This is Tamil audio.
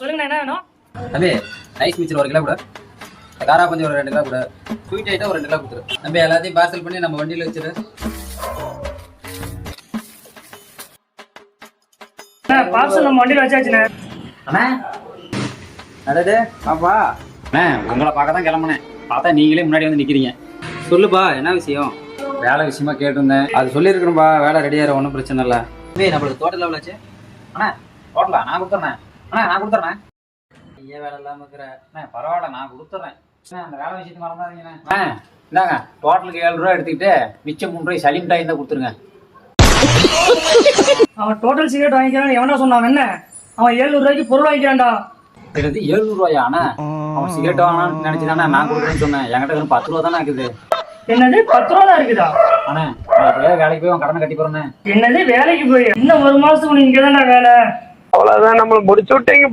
சொல்லுங்க என்ன வேணும்? தம்பி ரைஸ் மிக்சர் 1 கிலோ கூட, காரா பஞ்சு ஒரு 2 கிலோ கூட, ஸ்வீட் ஐட்டம் ஒரு 2 கிலோ கொடுத்துரு. தம்பி எல்லாத்தையும் பார்சல் பண்ணி நம்ம வண்டியில் வச்சிரு. பார்சல் நம்ம வண்டியில் வச்சாச்சுண்ணே. அண்ணா அடடே பாப்பா அண்ணே உங்களை பார்க்க தான் கிளம்புனேன். பார்த்தா நீங்களே முன்னாடி வந்து நிற்கிறீங்க. சொல்லுப்பா என்ன விஷயம்? வேலை விஷயமா கேட்டிருந்தேன். அது சொல்லியிருக்கணும்பா, வேலை ரெடியாகிற ஒன்றும் பிரச்சனை இல்லை. தம்பி நம்மளுக்கு டோட்டல் எவ்வளோ ஆச்சு? அண்ணா டோட்டலா நான் கொடுத்துட்றேன். அண்ணா நான் கொடுத்துட்றேன். ஏன் வேலை இல்லாமல் இருக்கிற? அண்ணா பரவாயில்ல நான் கொடுத்துட்றேன். அந்த வேலை விஷயத்துக்கு மறந்தாதீங்கண்ணே. இந்தாங்க டோட்டலுக்கு 7 ரூபா எடுத்துக்கிட்டு மிச்சம் 3 ரூபாய் சலீம் டாய் தான் கொடுத்துருங்க. அவன் டோட்டல் சிகரெட் வாங்கிக்கிறான்னு எவனா சொன்னான்? என்ன அவன் 700 ரூபாய்க்கு பொருள் வாங்கிக்கிறான்டா. இது 700 ரூபாயா? அண்ணா அவன் சிகரெட் வாங்கலாம்னு நினைச்சுதானே நான் கொடுக்குறேன்னு சொன்னேன். என்கிட்ட வெறும் 10 ரூபா தானே இருக்குது. என்னது 10 ரூபா தான் இருக்குதா? அண்ணா நான் எப்படியாவது வேலைக்கு போய் அவன் கடனை கட்டி போறேன். என்னது வேலைக்கு போய் இன்னும் 1 மாசத்துக்கு நீ இங்கதான்டா வேலை? அவ்வளவுதான், நம்மள முடிச்சு விட்டீங்க.